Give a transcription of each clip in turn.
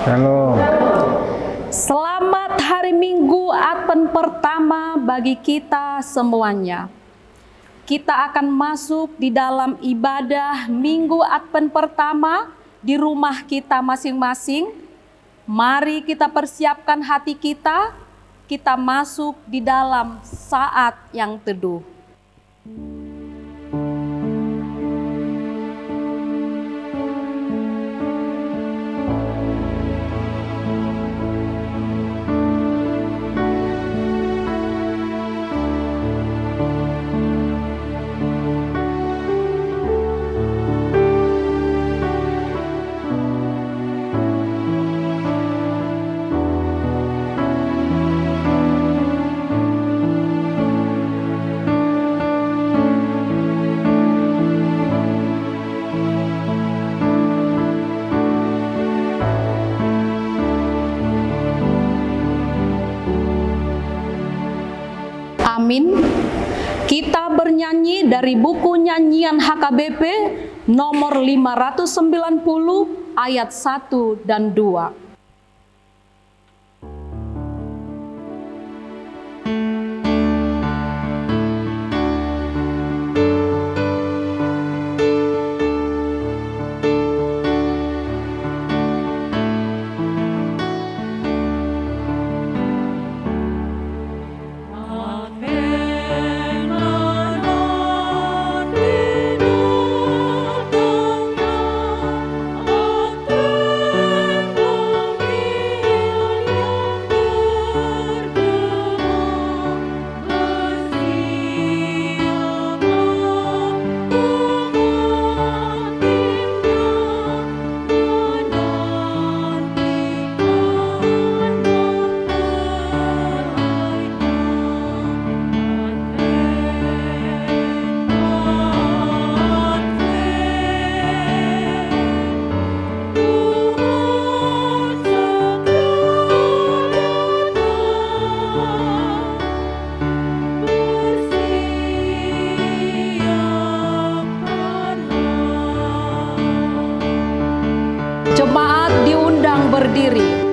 Shalom. Selamat hari Minggu Advent pertama bagi kita semuanya. Kita akan masuk di dalam ibadah Minggu Advent pertama di rumah kita masing-masing. Mari kita persiapkan hati kita masuk di dalam saat yang teduh. Amin. Kita bernyanyi dari buku nyanyian HKBP nomor 590 ayat 1 dan 2. Jemaat diundang berdiri.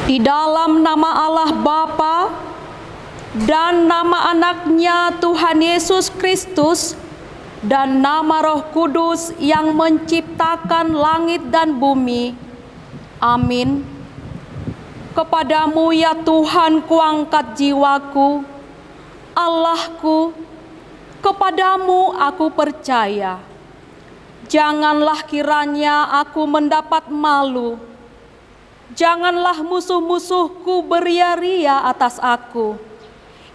Di dalam nama Allah Bapa dan nama anaknya Tuhan Yesus Kristus dan nama Roh Kudus yang menciptakan langit dan bumi. Amin. Kepadamu ya Tuhan kuangkat jiwaku, Allahku, kepadamu aku percaya. Janganlah kiranya aku mendapat malu. Janganlah musuh-musuhku beria-ria atas aku.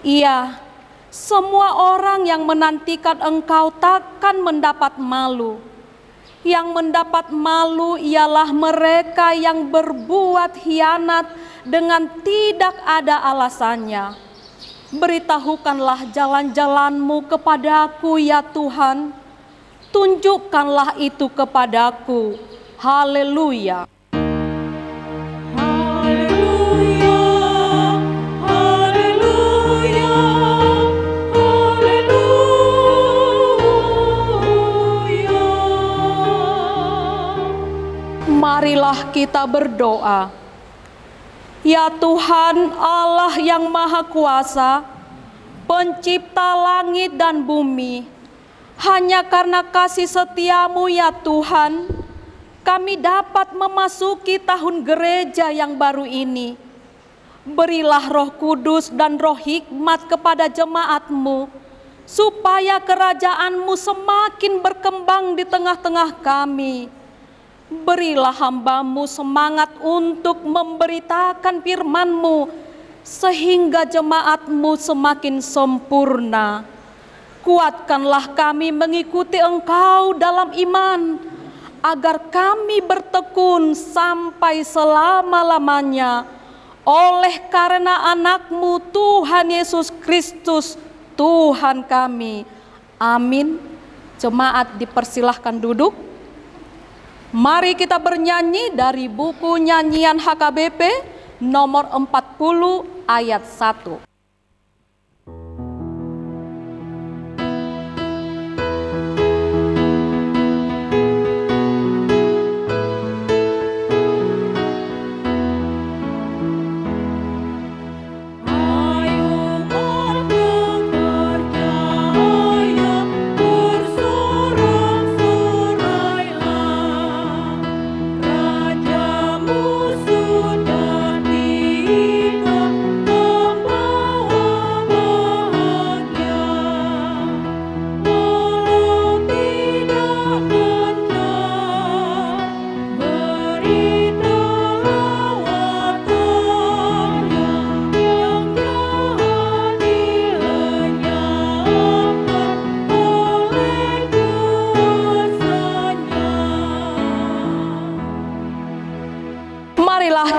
Iya, semua orang yang menantikan Engkau takkan mendapat malu. Yang mendapat malu ialah mereka yang berbuat hianat dengan tidak ada alasannya. Beritahukanlah jalan-jalan-Mu kepadaku ya Tuhan. Tunjukkanlah itu kepadaku. Haleluya. Marilah kita berdoa. Ya Tuhan Allah yang Maha Kuasa, Pencipta langit dan bumi. Hanya karena kasih setiamu ya Tuhan, kami dapat memasuki tahun gereja yang baru ini. Berilah Roh Kudus dan Roh hikmat kepada jemaat-Mu, supaya kerajaan-Mu semakin berkembang di tengah-tengah kami. Berilah hamba-Mu semangat untuk memberitakan firman-Mu, sehingga jemaat-Mu semakin sempurna. Kuatkanlah kami mengikuti Engkau dalam iman, agar kami bertekun sampai selama-lamanya, oleh karena anak-Mu Tuhan Yesus Kristus, Tuhan kami. Amin. Jemaat dipersilahkan duduk. Mari kita bernyanyi dari buku nyanyian HKBP nomor 40 ayat 1.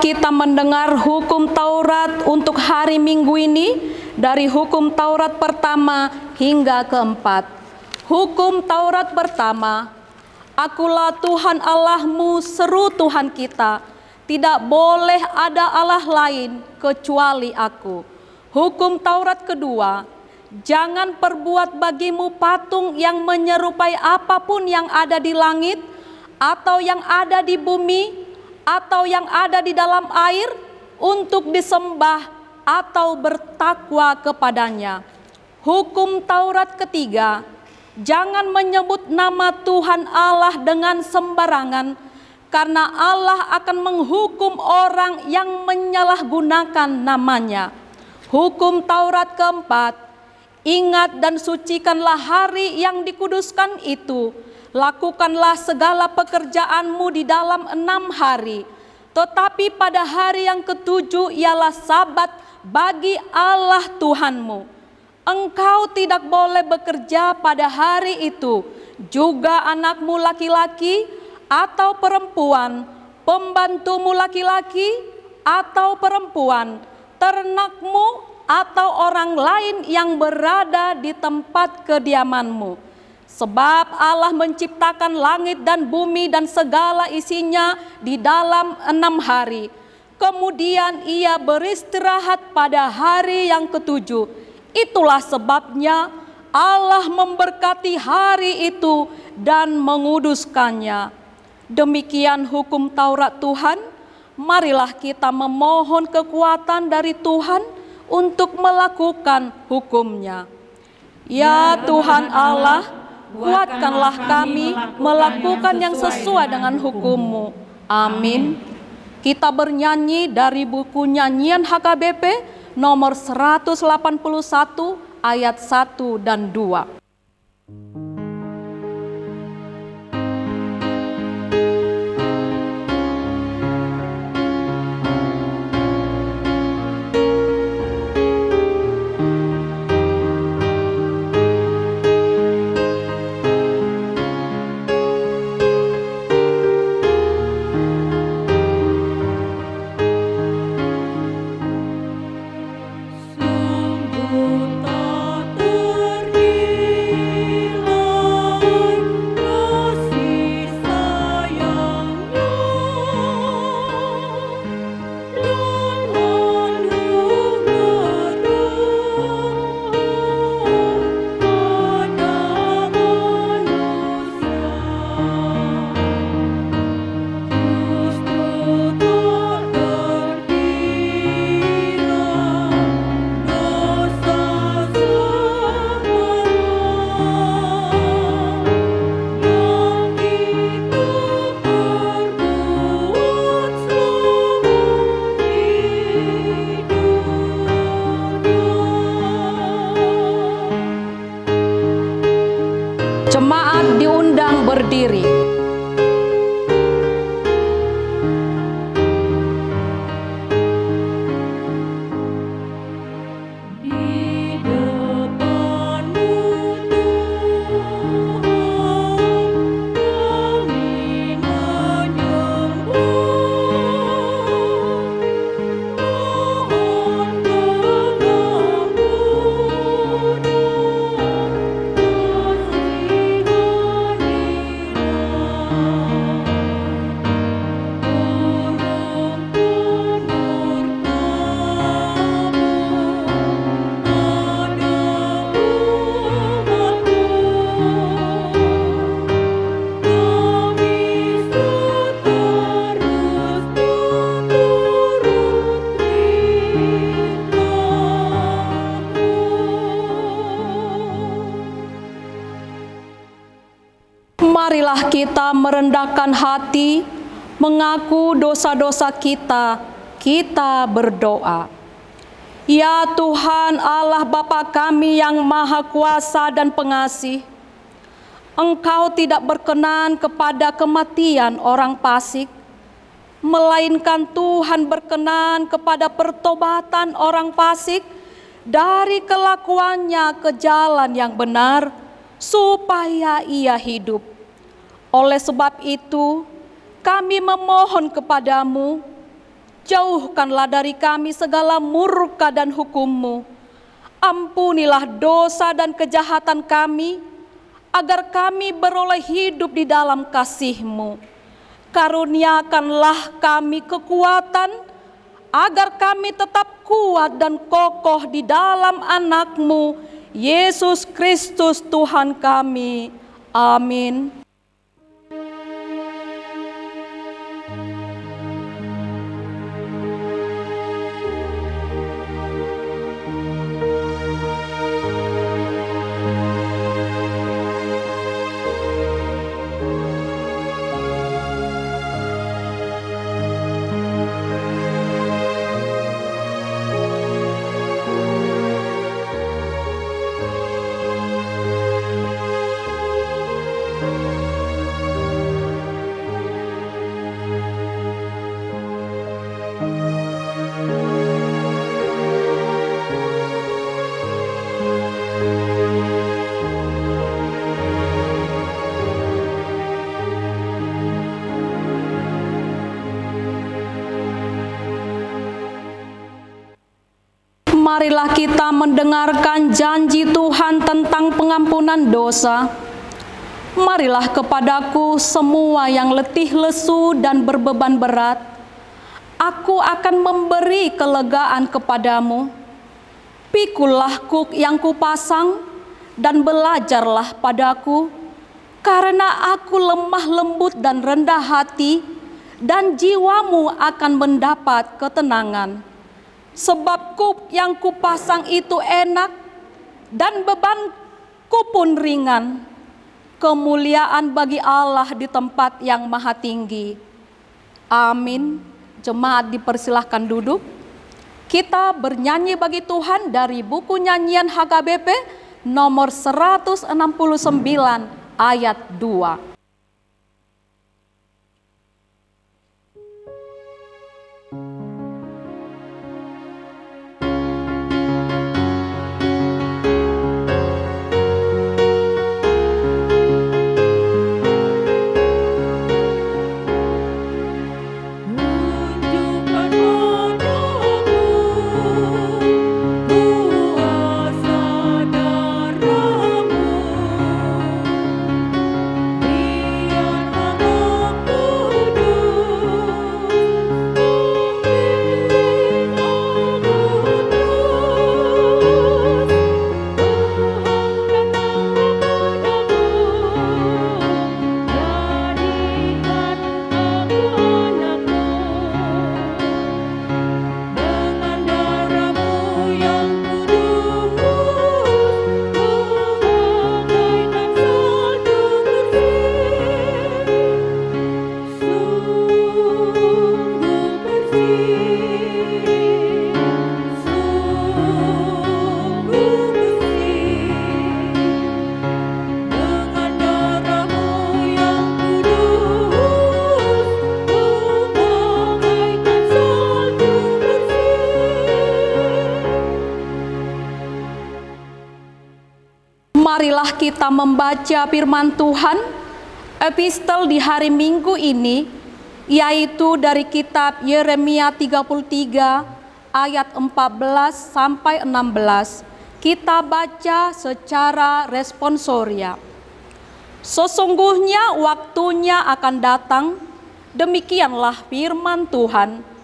Kita mendengar hukum Taurat untuk hari Minggu ini dari hukum Taurat pertama hingga keempat. Hukum Taurat pertama, Akulah Tuhan Allahmu, seru Tuhan kita, tidak boleh ada Allah lain kecuali Aku. Hukum Taurat kedua, jangan perbuat bagimu patung yang menyerupai apapun yang ada di langit atau yang ada di bumi atau yang ada di dalam air untuk disembah atau bertakwa kepadanya. Hukum Taurat ketiga, jangan menyebut nama Tuhan Allah dengan sembarangan, karena Allah akan menghukum orang yang menyalahgunakan namanya. Hukum Taurat keempat, ingat dan sucikanlah hari yang dikuduskan itu. Lakukanlah segala pekerjaanmu di dalam 6 hari. Tetapi pada hari yang ketujuh ialah sabat bagi Allah Tuhanmu. Engkau tidak boleh bekerja pada hari itu. Juga anakmu laki-laki atau perempuan, pembantumu laki-laki atau perempuan, ternakmu atau orang lain yang berada di tempat kediamanmu. Sebab Allah menciptakan langit dan bumi dan segala isinya di dalam 6 hari. Kemudian Ia beristirahat pada hari yang ketujuh. Itulah sebabnya Allah memberkati hari itu dan menguduskannya. Demikian hukum Taurat Tuhan. Marilah kita memohon kekuatan dari Tuhan untuk melakukan hukum-Nya. Ya Tuhan Allah, kuatkanlah kami melakukan yang sesuai dengan hukum-Mu. Amin. Kita bernyanyi dari buku nyanyian HKBP nomor 181 ayat 1 dan 2. Sungguh tak terdiri berdiri. Marilah kita merendahkan hati, mengaku dosa-dosa kita, kita berdoa. Ya Tuhan Allah Bapa kami yang Maha Kuasa dan Pengasih, Engkau tidak berkenan kepada kematian orang fasik, melainkan Tuhan berkenan kepada pertobatan orang fasik dari kelakuannya ke jalan yang benar, supaya ia hidup. Oleh sebab itu, kami memohon kepadamu, jauhkanlah dari kami segala murka dan hukum-Mu. Ampunilah dosa dan kejahatan kami, agar kami beroleh hidup di dalam kasih-Mu. Karuniakanlah kami kekuatan, agar kami tetap kuat dan kokoh di dalam anak-Mu, Yesus Kristus Tuhan kami. Amin. Marilah kita mendengarkan janji Tuhan tentang pengampunan dosa. Marilah kepadaku semua yang letih lesu dan berbeban berat, aku akan memberi kelegaan kepadamu. Pikulah kuk yang kupasang dan belajarlah padaku, karena aku lemah lembut dan rendah hati, dan jiwamu akan mendapat ketenangan. Sebab kuk yang kupasang itu enak, dan bebanku pun ringan. Kemuliaan bagi Allah di tempat yang maha tinggi. Amin. Jemaat dipersilahkan duduk. Kita bernyanyi bagi Tuhan dari buku nyanyian HKBP nomor 169 ayat 2. Di Marilah kita membaca firman Tuhan, epistel di hari Minggu ini, yaitu dari kitab Yeremia 33 ayat 14 sampai 16. Kita baca secara responsoria. Sesungguhnya waktunya akan datang, demikianlah firman Tuhan,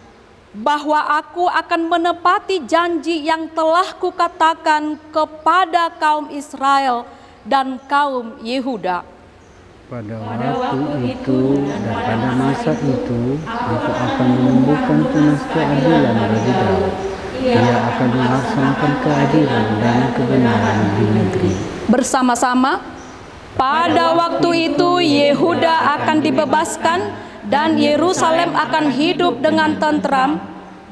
bahwa aku akan menepati janji yang telah kukatakan kepada kaum Israel dan kaum Yehuda. Pada waktu itu dan pada masa itu, aku akan menumbuhkan tunas keadilan bagi Daud. Ia akan melaksanakan keadilan dan kebenaran di negeri. Bersama-sama, pada waktu itu Yehuda akan dibebaskan dan Yerusalem akan hidup dengan tentram,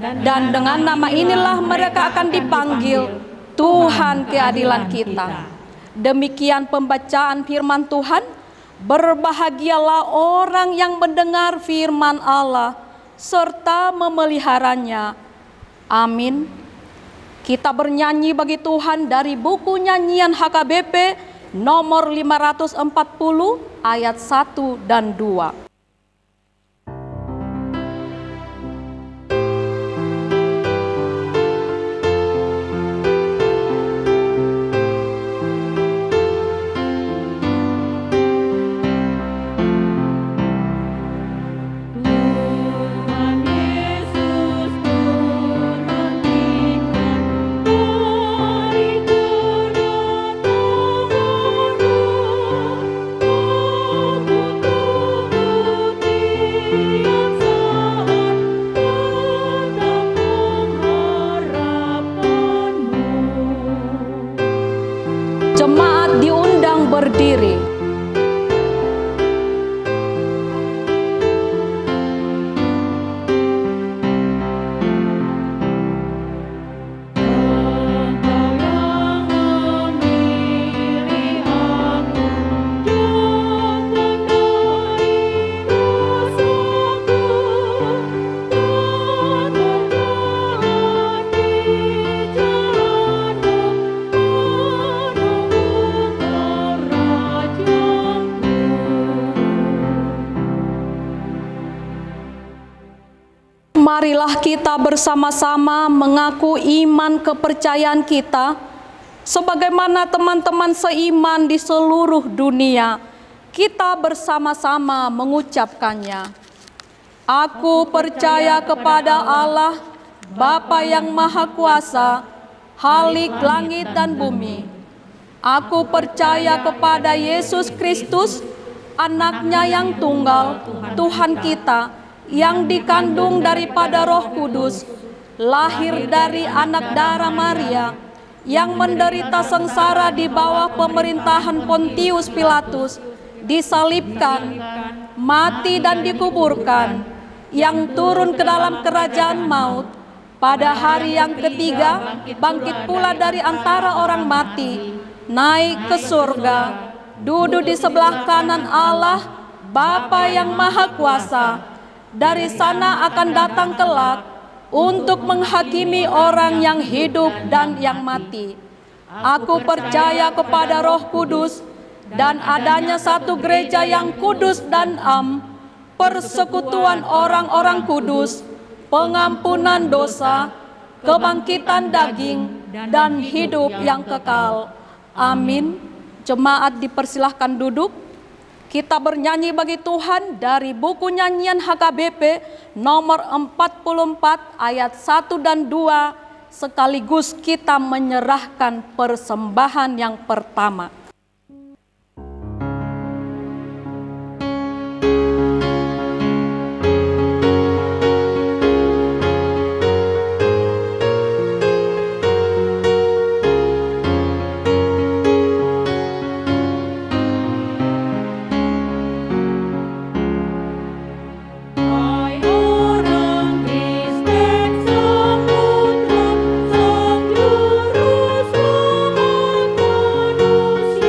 dan dengan nama inilah mereka akan dipanggil Tuhan keadilan kita. Demikian pembacaan firman Tuhan. Berbahagialah orang yang mendengar firman Allah serta memeliharanya. Amin. Kita bernyanyi bagi Tuhan dari buku nyanyian HKBP nomor 540 ayat 1 dan 2. Jemaat diundang berdiri. Marilah kita bersama-sama mengaku iman kepercayaan kita, sebagaimana teman-teman seiman di seluruh dunia. Kita bersama-sama mengucapkannya. Aku percaya kepada Allah, Bapa yang Maha Kuasa, Khalik langit dan bumi. Aku percaya kepada Yesus Kristus, Anaknya yang tunggal, Tuhan kita, yang dikandung daripada Roh Kudus, lahir dari anak darah Maria, yang menderita sengsara di bawah pemerintahan Pontius Pilatus, disalibkan, mati dan dikuburkan, yang turun ke dalam kerajaan maut, pada hari yang ketiga bangkit pula dari antara orang mati, naik ke surga, duduk di sebelah kanan Allah, Bapa yang Maha Kuasa. Dari sana akan datang kelak untuk menghakimi orang yang hidup dan yang mati. Aku percaya kepada Roh Kudus dan adanya satu gereja yang kudus dan am, persekutuan orang-orang kudus, pengampunan dosa, kebangkitan daging, dan hidup yang kekal. Amin. Jemaat dipersilahkan duduk. Kita bernyanyi bagi Tuhan dari buku nyanyian HKBP nomor 44 ayat 1 dan 2, sekaligus kita menyerahkan persembahan yang pertama. Samudra, sang juru selamat manusia.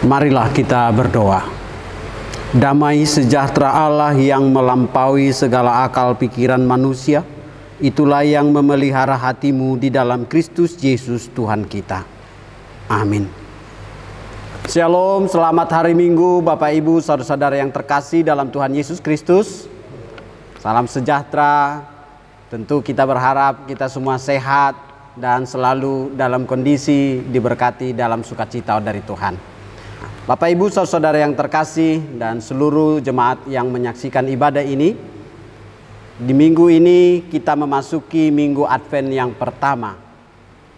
Marilah kita berdoa. Damai sejahtera Allah yang melampaui segala akal pikiran manusia, itulah yang memelihara hatimu di dalam Kristus Yesus Tuhan kita. Amin. Shalom, selamat hari Minggu Bapak Ibu saudara-saudara yang terkasih dalam Tuhan Yesus Kristus. Salam sejahtera. Tentu kita berharap kita semua sehat dan selalu dalam kondisi diberkati dalam sukacita dari Tuhan. Bapak Ibu saudara-saudara yang terkasih dan seluruh jemaat yang menyaksikan ibadah ini, di minggu ini kita memasuki minggu Advent yang pertama.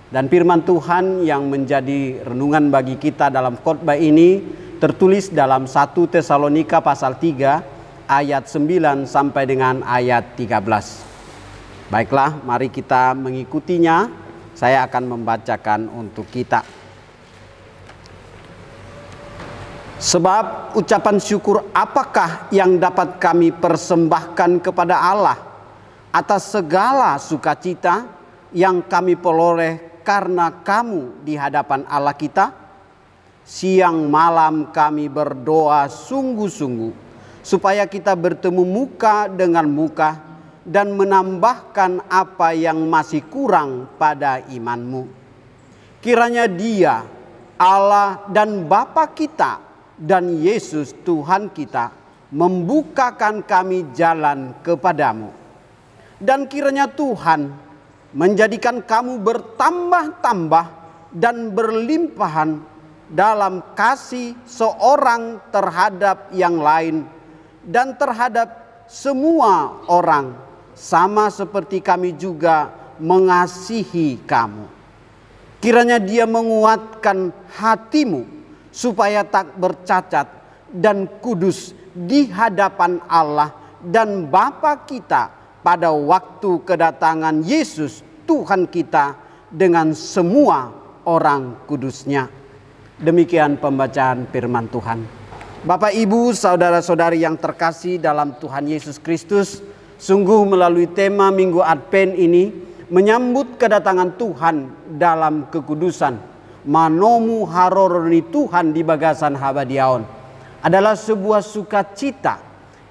Dan firman Tuhan yang menjadi renungan bagi kita dalam khotbah ini tertulis dalam 1 Tesalonika pasal 3 ayat 9 sampai dengan ayat 13. Baiklah, mari kita mengikutinya. Saya akan membacakan untuk kita. Sebab ucapan syukur apakah yang dapat kami persembahkan kepada Allah atas segala sukacita yang kami peroleh karena kamu di hadapan Allah kita? Siang malam kami berdoa sungguh-sungguh supaya kita bertemu muka dengan muka dan menambahkan apa yang masih kurang pada imanmu. Kiranya Dia, Allah dan Bapa kita dan Yesus Tuhan kita membukakan kami jalan kepadamu. Dan kiranya Tuhan menjadikan kamu bertambah-tambah dan berlimpahan dalam kasih seorang terhadap yang lain dan terhadap semua orang, sama seperti kami juga mengasihi kamu. Kiranya Dia menguatkan hatimu supaya tak bercacat dan kudus di hadapan Allah dan Bapa kita pada waktu kedatangan Yesus Tuhan kita dengan semua orang kudusnya. Demikian pembacaan firman Tuhan. Bapak Ibu saudara-saudari yang terkasih dalam Tuhan Yesus Kristus, sungguh melalui tema Minggu Advent ini menyambut kedatangan Tuhan dalam kekudusan. Manomu haroroni Tuhan di bagasan habadiaon adalah sebuah sukacita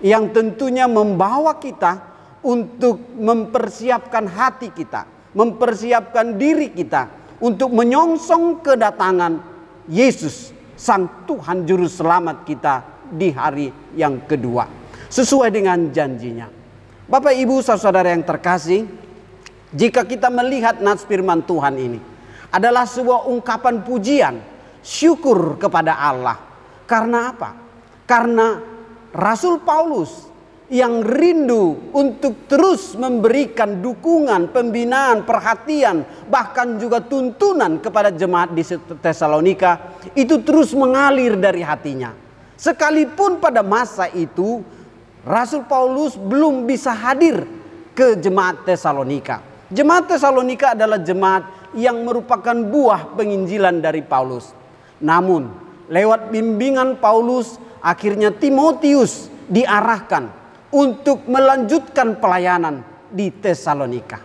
yang tentunya membawa kita untuk mempersiapkan hati kita, mempersiapkan diri kita untuk menyongsong kedatangan Yesus Sang Tuhan Juru Selamat kita di hari yang kedua, sesuai dengan janjinya. Bapak Ibu saudara yang terkasih, jika kita melihat nats firman Tuhan ini adalah sebuah ungkapan pujian, syukur kepada Allah. Karena apa? Karena Rasul Paulus yang rindu untuk terus memberikan dukungan, pembinaan, perhatian, bahkan juga tuntunan kepada jemaat di Tesalonika, itu terus mengalir dari hatinya. Sekalipun pada masa itu Rasul Paulus belum bisa hadir ke jemaat Tesalonika. Jemaat Tesalonika adalah jemaat yang merupakan buah penginjilan dari Paulus. Namun lewat bimbingan Paulus, akhirnya Timotius diarahkan untuk melanjutkan pelayanan di Tesalonika.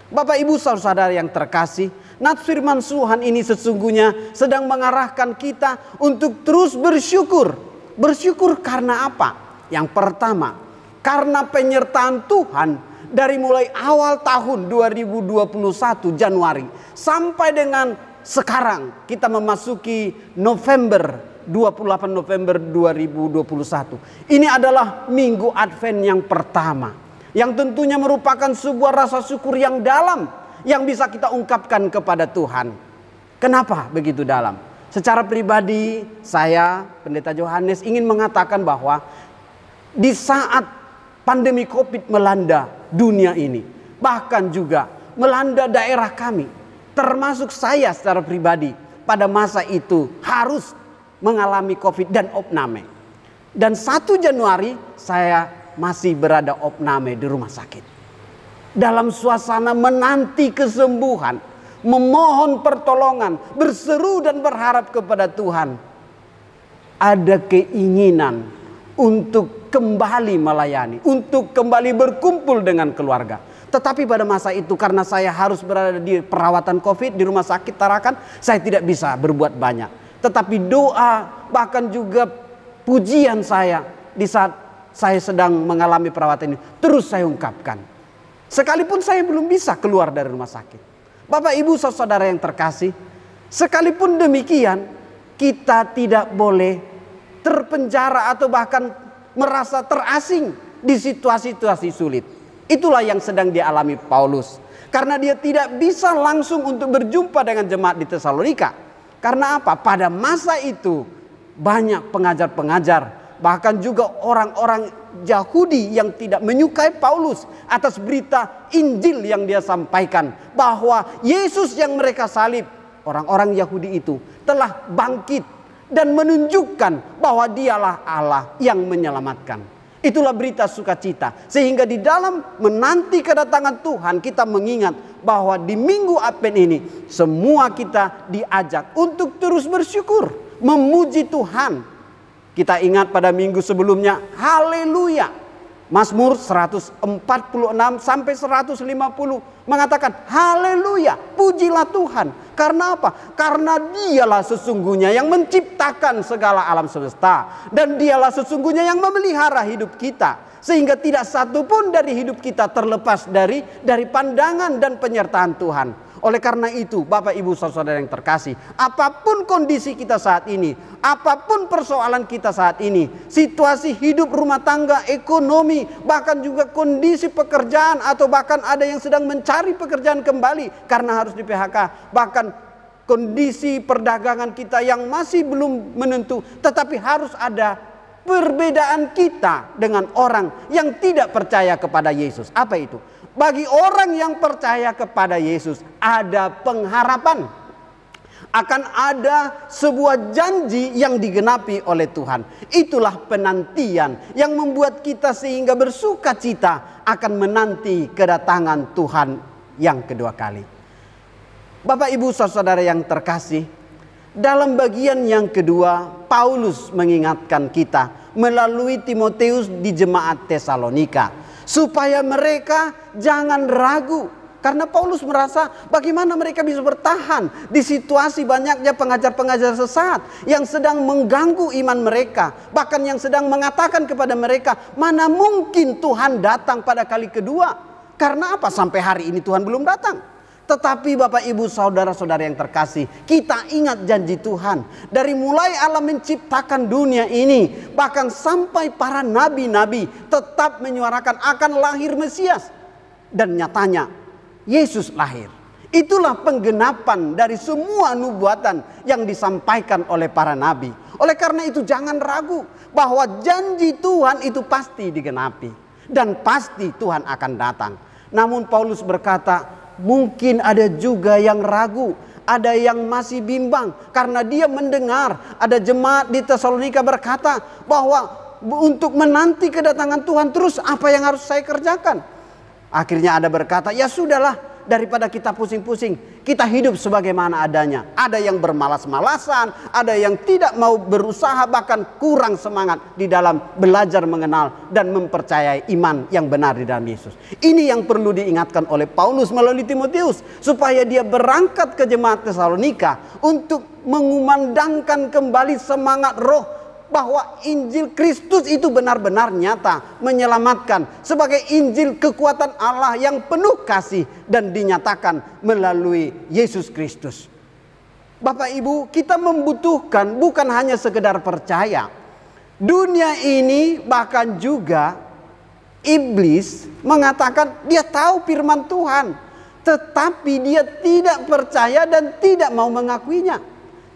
Bapak Ibu saudara yang terkasih, nats firman Tuhan ini sesungguhnya sedang mengarahkan kita untuk terus bersyukur. Bersyukur karena apa? Yang pertama, karena penyertaan Tuhan dari mulai awal tahun 2021 Januari sampai dengan sekarang kita memasuki November 28 November 2021. Ini adalah minggu Advent yang pertama, yang tentunya merupakan sebuah rasa syukur yang dalam yang bisa kita ungkapkan kepada Tuhan. Kenapa begitu dalam? Secara pribadi saya, Pendeta Johannes, ingin mengatakan bahwa di saat pandemi Covid melanda dunia ini, bahkan juga melanda daerah kami, termasuk saya secara pribadi pada masa itu harus mengalami Covid dan opname. Dan 1 Januari saya masih berada opname di rumah sakit. Dalam suasana menanti kesembuhan, memohon pertolongan, berseru dan berharap kepada Tuhan. Ada keinginan untuk kembali melayani, untuk kembali berkumpul dengan keluarga. Tetapi pada masa itu karena saya harus berada di perawatan Covid di rumah sakit Tarakan, saya tidak bisa berbuat banyak. tetapi doa bahkan juga pujian saya di saat saya sedang mengalami perawatan ini terus saya ungkapkan. Sekalipun saya belum bisa keluar dari rumah sakit. Bapak Ibu saudara yang terkasih, sekalipun demikian kita tidak boleh terpenjara atau bahkan merasa terasing di situasi-situasi sulit. Itulah yang sedang dialami Paulus. Karena dia tidak bisa langsung untuk berjumpa dengan jemaat di Tesalonika. Karena apa? Pada masa itu banyak pengajar-pengajar, bahkan juga orang-orang Yahudi yang tidak menyukai Paulus atas berita Injil yang dia sampaikan. Bahwa Yesus yang mereka salib, orang-orang Yahudi itu telah bangkit dan menunjukkan bahwa dialah Allah yang menyelamatkan. Itulah berita sukacita. Sehingga di dalam menanti kedatangan Tuhan kita mengingat bahwa di Minggu Advent ini semua kita diajak untuk terus bersyukur, memuji Tuhan. Kita ingat pada minggu sebelumnya, haleluya. Mazmur 146 sampai 150 mengatakan haleluya, pujilah Tuhan. Karena apa? Karena dialah sesungguhnya yang menciptakan segala alam semesta. Dan dialah sesungguhnya yang memelihara hidup kita. Sehingga tidak satu pun dari hidup kita terlepas dari pandangan dan penyertaan Tuhan. Oleh karena itu, Bapak Ibu saudara yang terkasih, apapun kondisi kita saat ini, apapun persoalan kita saat ini, situasi hidup rumah tangga, ekonomi, bahkan juga kondisi pekerjaan, atau bahkan ada yang sedang mencari pekerjaan kembali karena harus di PHK, bahkan kondisi perdagangan kita yang masih belum menentu, tetapi harus ada perbedaan kita dengan orang yang tidak percaya kepada Yesus. Apa itu? Bagi orang yang percaya kepada Yesus ada pengharapan. Akan ada sebuah janji yang digenapi oleh Tuhan. Itulah penantian yang membuat kita sehingga bersuka cita akan menanti kedatangan Tuhan yang kedua kali. Bapak Ibu saudara yang terkasih, dalam bagian yang kedua Paulus mengingatkan kita melalui Timotius di jemaat Tesalonika supaya mereka jangan ragu. Karena Paulus merasa bagaimana mereka bisa bertahan di situasi banyaknya pengajar-pengajar sesat yang sedang mengganggu iman mereka. Bahkan yang sedang mengatakan kepada mereka, mana mungkin Tuhan datang pada kali kedua. Karena apa? Sampai hari ini Tuhan belum datang. Tetapi Bapak Ibu saudara-saudara yang terkasih, kita ingat janji Tuhan. Dari mulai Allah menciptakan dunia ini, bahkan sampai para nabi-nabi tetap menyuarakan akan lahir Mesias. Dan nyatanya Yesus lahir. Itulah penggenapan dari semua nubuatan yang disampaikan oleh para nabi. Oleh karena itu jangan ragu bahwa janji Tuhan itu pasti digenapi. Dan pasti Tuhan akan datang. Namun Paulus berkata, mungkin ada juga yang ragu, ada yang masih bimbang karena dia mendengar ada jemaat di Tesalonika berkata bahwa untuk menanti kedatangan Tuhan terus apa yang harus saya kerjakan? Akhirnya ada berkata, ya sudahlah, daripada kita pusing-pusing, kita hidup sebagaimana adanya. Ada yang bermalas-malasan, ada yang tidak mau berusaha, bahkan kurang semangat di dalam belajar mengenal dan mempercayai iman yang benar di dalam Yesus. Ini yang perlu diingatkan oleh Paulus melalui Timotius, supaya dia berangkat ke jemaat Tesalonika untuk mengumandangkan kembali semangat roh bahwa Injil Kristus itu benar-benar nyata, menyelamatkan, sebagai Injil kekuatan Allah yang penuh kasih dan dinyatakan melalui Yesus Kristus. Bapak Ibu, kita membutuhkan bukan hanya sekedar percaya. Dunia ini bahkan juga iblis mengatakan dia tahu firman Tuhan, tetapi dia tidak percaya dan tidak mau mengakuinya.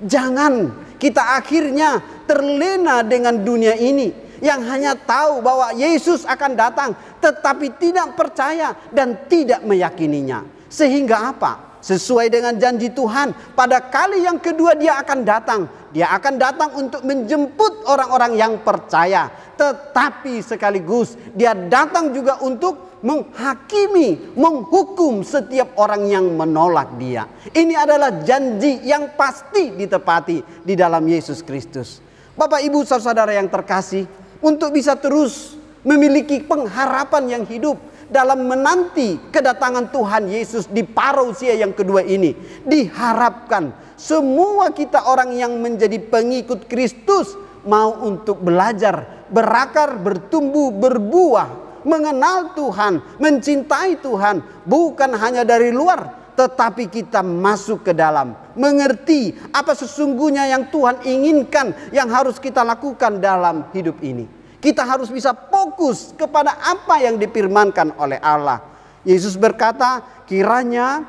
Jangan kita akhirnya terlena dengan dunia ini yang hanya tahu bahwa Yesus akan datang tetapi tidak percaya dan tidak meyakininya. Sehingga apa? Sesuai dengan janji Tuhan, pada kali yang kedua dia akan datang. Dia akan datang untuk menjemput orang-orang yang percaya. Tetapi sekaligus dia datang juga untuk menghakimi, menghukum setiap orang yang menolak dia. Ini adalah janji yang pasti ditepati di dalam Yesus Kristus. Bapak Ibu saudara yang terkasih, untuk bisa terus memiliki pengharapan yang hidup dalam menanti kedatangan Tuhan Yesus di parousia yang kedua ini. Diharapkan semua kita orang yang menjadi pengikut Kristus mau untuk belajar, berakar, bertumbuh, berbuah, mengenal Tuhan, mencintai Tuhan, bukan hanya dari luar, tetapi kita masuk ke dalam, mengerti apa sesungguhnya yang Tuhan inginkan, yang harus kita lakukan dalam hidup ini. Kita harus bisa fokus kepada apa yang difirmankan oleh Allah. Yesus berkata, kiranya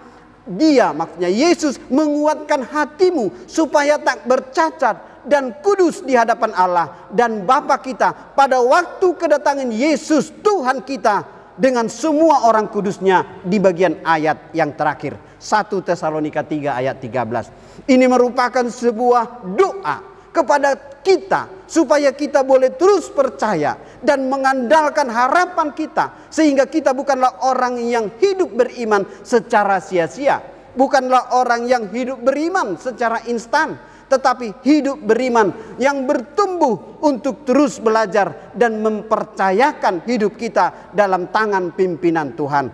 Dia, maksudnya Yesus, menguatkan hatimu supaya tak bercacat dan kudus di hadapan Allah dan Bapa kita pada waktu kedatangan Yesus Tuhan kita dengan semua orang kudusnya, di bagian ayat yang terakhir 1 Tesalonika 3 ayat 13. Ini merupakan sebuah doa kepada kita supaya kita boleh terus percaya dan mengandalkan harapan kita, sehingga kita bukanlah orang yang hidup beriman secara sia-sia, bukanlah orang yang hidup beriman secara instan, tetapi hidup beriman yang bertumbuh untuk terus belajar dan mempercayakan hidup kita dalam tangan pimpinan Tuhan.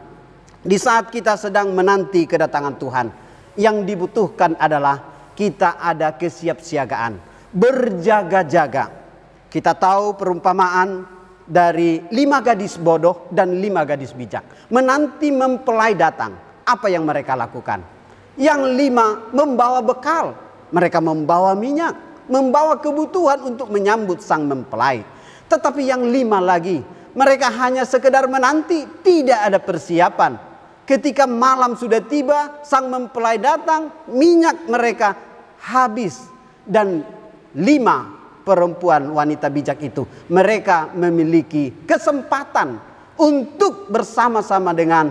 Di saat kita sedang menanti kedatangan Tuhan, yang dibutuhkan adalah kita ada kesiapsiagaan, berjaga-jaga. Kita tahu perumpamaan dari 5 gadis bodoh dan 5 gadis bijak. Menanti mempelai datang, apa yang mereka lakukan? Yang 5 membawa bekal. Mereka membawa minyak, membawa kebutuhan untuk menyambut sang mempelai. Tetapi yang 5 lagi, mereka hanya sekedar menanti, tidak ada persiapan. Ketika malam sudah tiba, sang mempelai datang, minyak mereka habis. Dan 5 perempuan wanita bijak itu, mereka memiliki kesempatan untuk bersama-sama dengan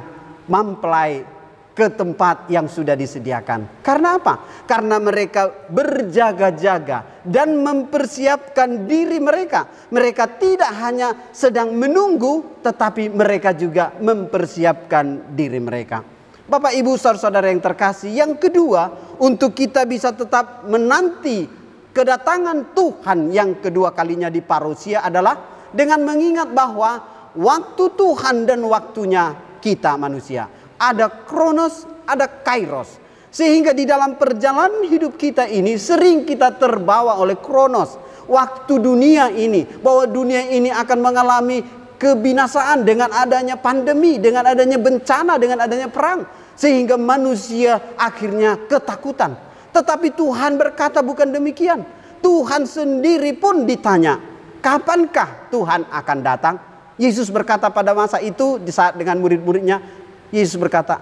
mempelai ke tempat yang sudah disediakan. Karena apa? Karena mereka berjaga-jaga dan mempersiapkan diri mereka. Mereka tidak hanya sedang menunggu, tetapi mereka juga mempersiapkan diri mereka. Bapak, Ibu, saudara-saudara yang terkasih, yang kedua, untuk kita bisa tetap menanti kedatangan Tuhan yang kedua kalinya di parousia adalah dengan mengingat bahwa waktu Tuhan dan waktunya kita manusia. Ada kronos, ada kairos. Sehingga di dalam perjalanan hidup kita ini sering kita terbawa oleh kronos. Waktu dunia ini, bahwa dunia ini akan mengalami kebinasaan dengan adanya pandemi, dengan adanya bencana, dengan adanya perang. Sehingga manusia akhirnya ketakutan. Tetapi Tuhan berkata bukan demikian. Tuhan sendiri pun ditanya, kapankah Tuhan akan datang? Yesus berkata pada masa itu, di saat dengan murid-muridnya, Yesus berkata,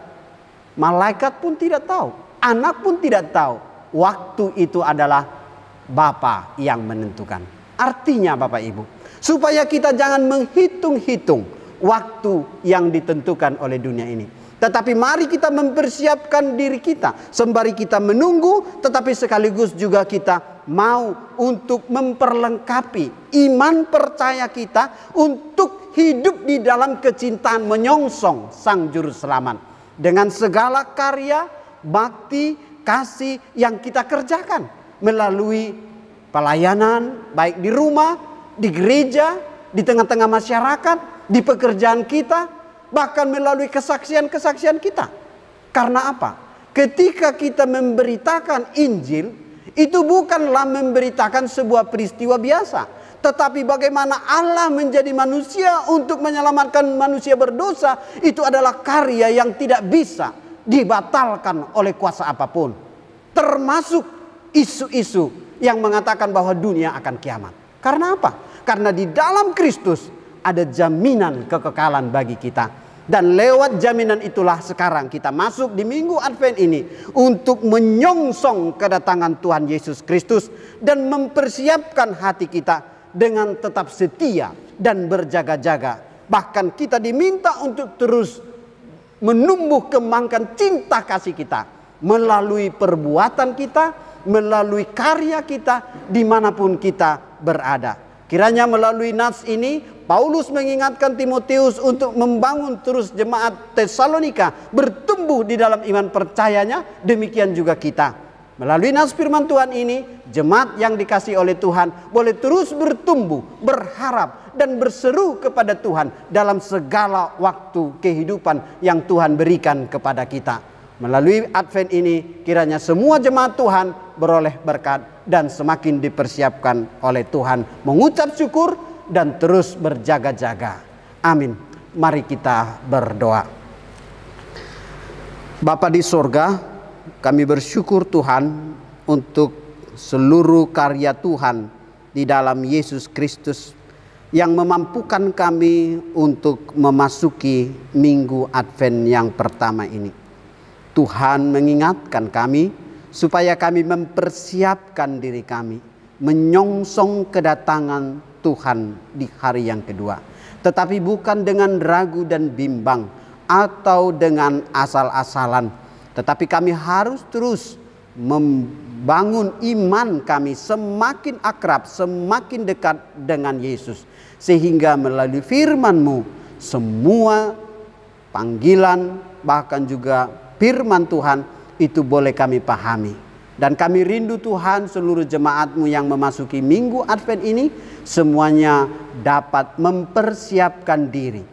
malaikat pun tidak tahu, anak pun tidak tahu. Waktu itu adalah Bapa yang menentukan. Artinya Bapak Ibu, supaya kita jangan menghitung-hitung waktu yang ditentukan oleh dunia ini. Tetapi mari kita mempersiapkan diri kita. Sembari kita menunggu, tetapi sekaligus juga kita mau untuk memperlengkapi iman percaya kita untuk hidup di dalam kecintaan menyongsong Sang Juru Selamat. Dengan segala karya, bakti, kasih yang kita kerjakan. Melalui pelayanan, baik di rumah, di gereja, di tengah-tengah masyarakat, di pekerjaan kita, bahkan melalui kesaksian-kesaksian kita. Karena apa? Ketika kita memberitakan Injil, itu bukanlah memberitakan sebuah peristiwa biasa, tetapi bagaimana Allah menjadi manusia untuk menyelamatkan manusia berdosa. Itu adalah karya yang tidak bisa dibatalkan oleh kuasa apapun, termasuk isu-isu yang mengatakan bahwa dunia akan kiamat. Karena apa? Karena di dalam Kristus ada jaminan kekekalan bagi kita. Dan lewat jaminan itulah sekarang kita masuk di minggu Advent ini untuk menyongsong kedatangan Tuhan Yesus Kristus dan mempersiapkan hati kita dengan tetap setia dan berjaga-jaga. Bahkan kita diminta untuk terus menumbuh kembangkan cinta kasih kita melalui perbuatan kita, melalui karya kita dimanapun kita berada. Kiranya melalui nats ini Paulus mengingatkan Timotius untuk membangun terus jemaat Tesalonika bertumbuh di dalam iman percayanya. Demikian juga kita Melalui nas firman Tuhan ini, jemaat yang dikasihi oleh Tuhan boleh terus bertumbuh, berharap, dan berseru kepada Tuhan dalam segala waktu kehidupan yang Tuhan berikan kepada kita. Melalui Advent ini, kiranya semua jemaat Tuhan beroleh berkat dan semakin dipersiapkan oleh Tuhan, mengucap syukur dan terus berjaga-jaga. Amin. Mari kita berdoa. Bapa di sorga, kami bersyukur Tuhan untuk seluruh karya Tuhan di dalam Yesus Kristus yang memampukan kami untuk memasuki minggu Advent yang pertama ini. Tuhan mengingatkan kami supaya kami mempersiapkan diri kami menyongsong kedatangan Tuhan di hari yang kedua. Tetapi bukan dengan ragu dan bimbang atau dengan asal-asalan. Tetapi kami harus terus membangun iman kami semakin akrab, semakin dekat dengan Yesus. Sehingga melalui firman-Mu semua panggilan bahkan juga firman Tuhan itu boleh kami pahami. Dan kami rindu Tuhan seluruh jemaat-Mu yang memasuki minggu Advent ini semuanya dapat mempersiapkan diri.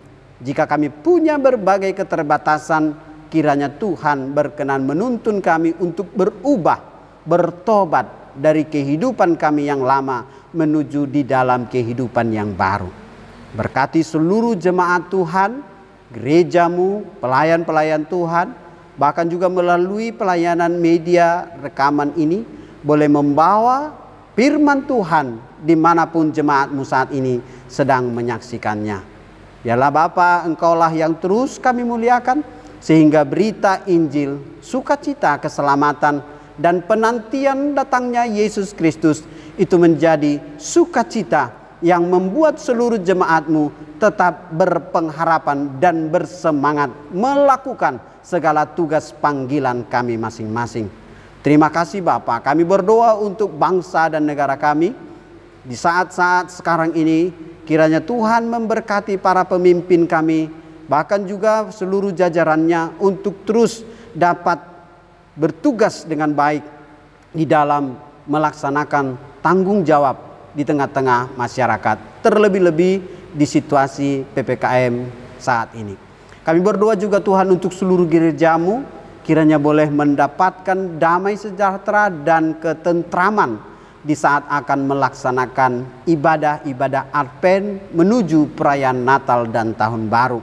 Jika kami punya berbagai keterbatasan, kiranya Tuhan berkenan menuntun kami untuk berubah, bertobat dari kehidupan kami yang lama menuju di dalam kehidupan yang baru. Berkati seluruh jemaat Tuhan, gereja-Mu, pelayan-pelayan Tuhan, bahkan juga melalui pelayanan media rekaman ini, boleh membawa firman Tuhan dimanapun jemaat-Mu saat ini sedang menyaksikannya. Biarlah Bapa, Engkaulah yang terus kami muliakan, sehingga berita Injil, sukacita, keselamatan, dan penantian datangnya Yesus Kristus itu menjadi sukacita yang membuat seluruh jemaat-Mu tetap berpengharapan dan bersemangat melakukan segala tugas panggilan kami masing-masing. Terima kasih Bapa, kami berdoa untuk bangsa dan negara kami. Di saat-saat sekarang ini, kiranya Tuhan memberkati para pemimpin kami, bahkan juga seluruh jajarannya untuk terus dapat bertugas dengan baik di dalam melaksanakan tanggung jawab di tengah-tengah masyarakat, terlebih-lebih di situasi PPKM saat ini. Kami berdoa juga Tuhan untuk seluruh gereja-Mu, kiranya boleh mendapatkan damai sejahtera dan ketentraman di saat akan melaksanakan ibadah-ibadah Advent menuju perayaan Natal dan Tahun Baru.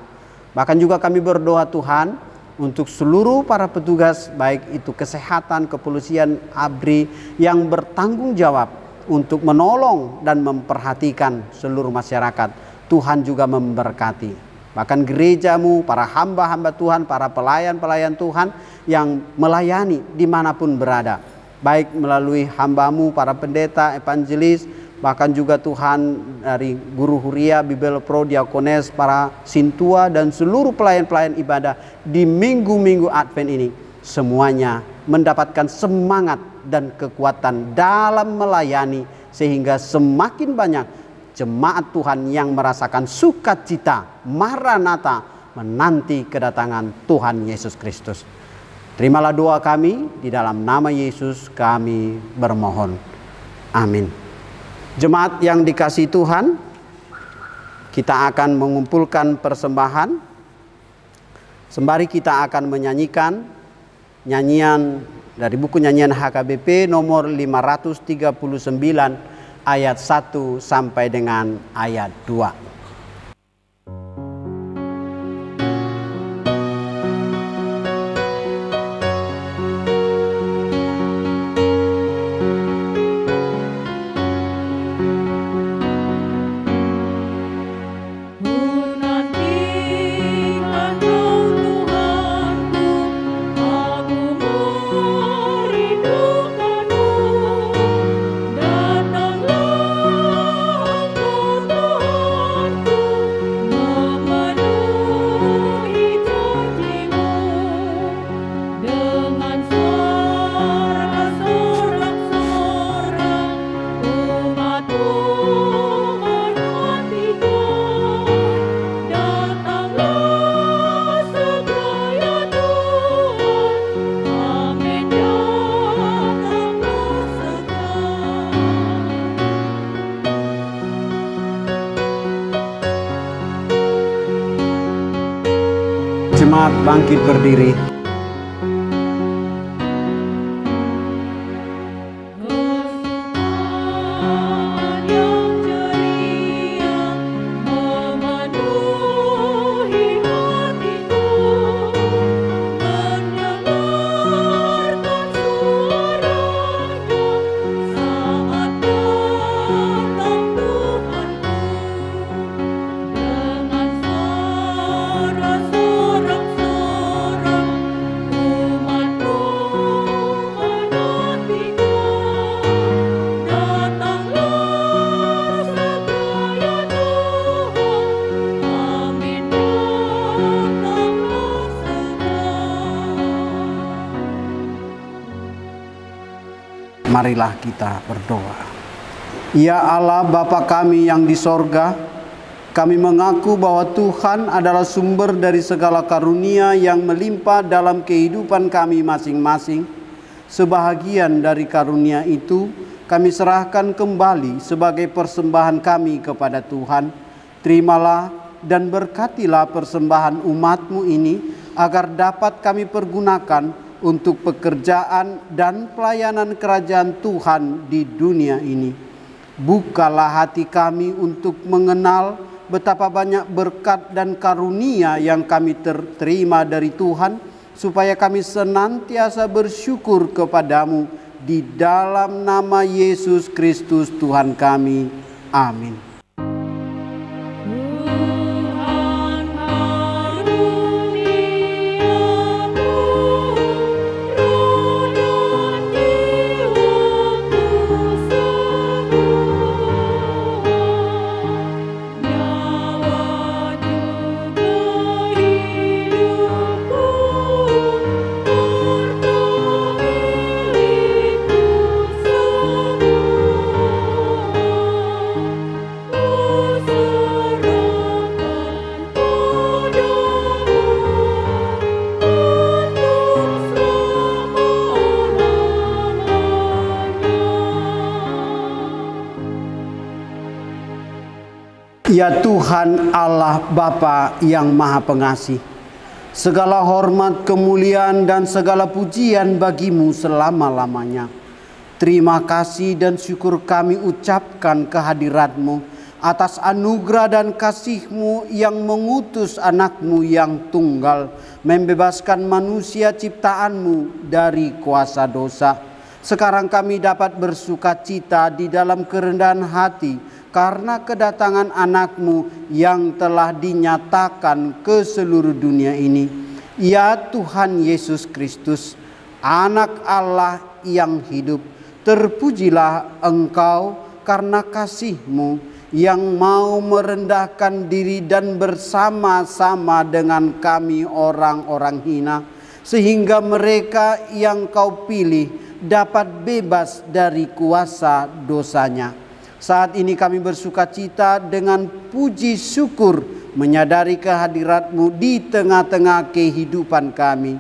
Bahkan juga kami berdoa Tuhan untuk seluruh para petugas, baik itu kesehatan, kepolisian, ABRI, yang bertanggung jawab untuk menolong dan memperhatikan seluruh masyarakat. Tuhan juga memberkati. Bahkan gereja-Mu, para hamba-hamba Tuhan, para pelayan-pelayan Tuhan yang melayani dimanapun berada. Baik melalui hamba-Mu, para pendeta, evangelis, bahkan juga Tuhan dari Guru Huria, Bibel Pro, Diakones, para sintua, dan seluruh pelayan-pelayan ibadah di minggu-minggu Advent ini. Semuanya mendapatkan semangat dan kekuatan dalam melayani, sehingga semakin banyak jemaat Tuhan yang merasakan sukacita, Maranatha, menanti kedatangan Tuhan Yesus Kristus. Terimalah doa kami, di dalam nama Yesus kami bermohon. Amin. Jemaat yang dikasihi Tuhan, kita akan mengumpulkan persembahan. Sembari kita akan menyanyikan nyanyian dari buku nyanyian HKBP nomor 539 ayat 1 sampai dengan ayat 2. Datanglah jemaat bangkit berdiri. Marilah kita berdoa. Ya Allah Bapa kami yang di sorga, kami mengaku bahwa Tuhan adalah sumber dari segala karunia yang melimpah dalam kehidupan kami masing-masing. Sebahagian dari karunia itu kami serahkan kembali sebagai persembahan kami kepada Tuhan. Terimalah dan berkatilah persembahan umat-Mu ini agar dapat kami pergunakan untuk pekerjaan dan pelayanan kerajaan Tuhan di dunia ini. Bukalah hati kami untuk mengenal betapa banyak berkat dan karunia yang kami terima dari Tuhan, supaya kami senantiasa bersyukur kepadamu di dalam nama Yesus Kristus Tuhan kami. Amin. Ya Tuhan Allah Bapa yang Maha Pengasih, segala hormat, kemuliaan, dan segala pujian bagimu selama-lamanya. Terima kasih dan syukur kami ucapkan kehadirat-Mu atas anugerah dan kasih-Mu yang mengutus anak-Mu yang tunggal, membebaskan manusia ciptaan-Mu dari kuasa dosa. Sekarang kami dapat bersukacita di dalam kerendahan hati karena kedatangan anak-Mu yang telah dinyatakan ke seluruh dunia ini. Ya Tuhan Yesus Kristus, Anak Allah yang hidup, terpujilah Engkau karena kasih-Mu yang mau merendahkan diri dan bersama-sama dengan kami orang-orang hina, sehingga mereka yang Kau pilih dapat bebas dari kuasa dosanya. Saat ini kami bersukacita dengan puji syukur menyadari kehadirat-Mu di tengah-tengah kehidupan kami.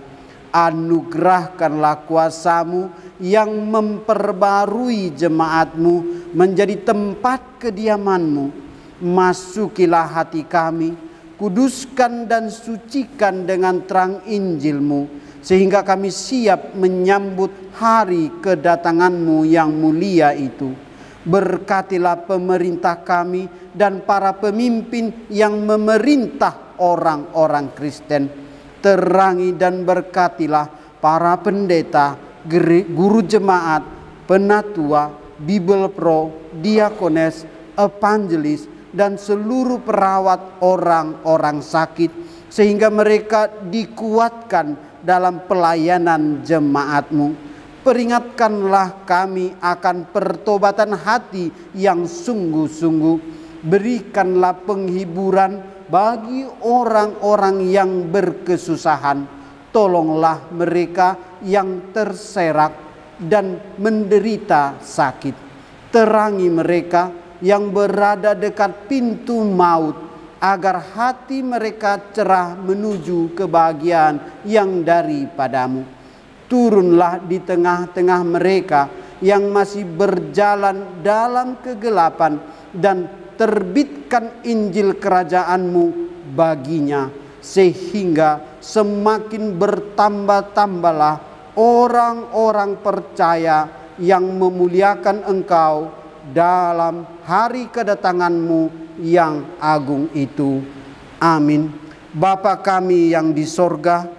Anugerahkanlah kuasa-Mu yang memperbarui jemaat-Mu menjadi tempat kediaman-Mu. Masukilah hati kami, kuduskan dan sucikan dengan terang Injil-Mu, sehingga kami siap menyambut hari kedatangan-Mu yang mulia itu. Berkatilah pemerintah kami dan para pemimpin yang memerintah orang-orang Kristen. Terangi dan berkatilah para pendeta, guru jemaat, penatua, Bible Pro, diakones, evangelis, dan seluruh perawat orang-orang sakit, sehingga mereka dikuatkan dalam pelayanan jemaat-Mu. Peringatkanlah kami akan pertobatan hati yang sungguh-sungguh. Berikanlah penghiburan bagi orang-orang yang berkesusahan. Tolonglah mereka yang terserak dan menderita sakit. Terangi mereka yang berada dekat pintu maut, agar hati mereka cerah menuju kebahagiaan yang daripadamu. Turunlah di tengah-tengah mereka yang masih berjalan dalam kegelapan, dan terbitkan Injil kerajaan-Mu baginya, sehingga semakin bertambah-tambahlah orang-orang percaya yang memuliakan Engkau dalam hari kedatangan-Mu yang agung itu. Amin. Bapa kami yang di sorga,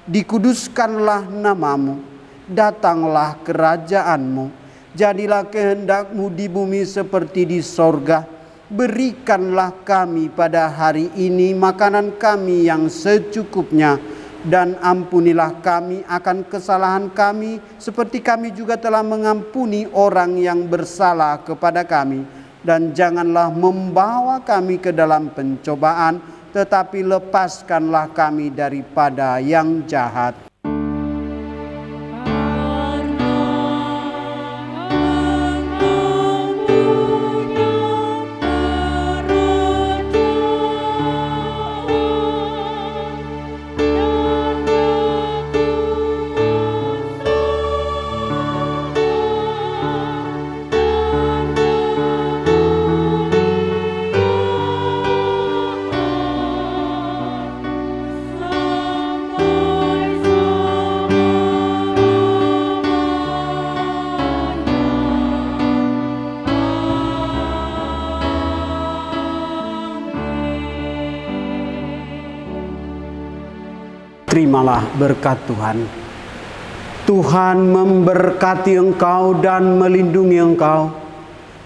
dikuduskanlah nama-Mu, datanglah kerajaan-Mu, jadilah kehendak-Mu di bumi seperti di sorga. Berikanlah kami pada hari ini makanan kami yang secukupnya, dan ampunilah kami akan kesalahan kami, seperti kami juga telah mengampuni orang yang bersalah kepada kami. Dan janganlah membawa kami ke dalam pencobaan, tetapi lepaskanlah kami daripada yang jahat. Terimalah berkat Tuhan. Tuhan memberkati engkau dan melindungi engkau.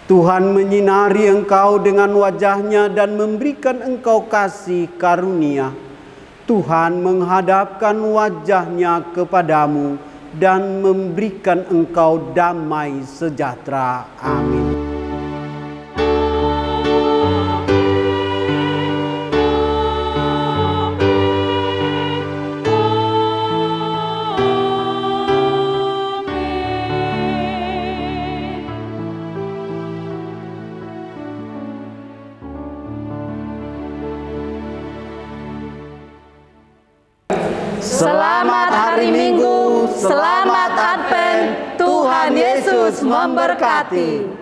Tuhan menyinari engkau dengan wajah-Nya dan memberikan engkau kasih karunia. Tuhan menghadapkan wajah-Nya kepadamu dan memberikan engkau damai sejahtera. Amin. Selamat hari Minggu, selamat Advent, Tuhan Yesus memberkati.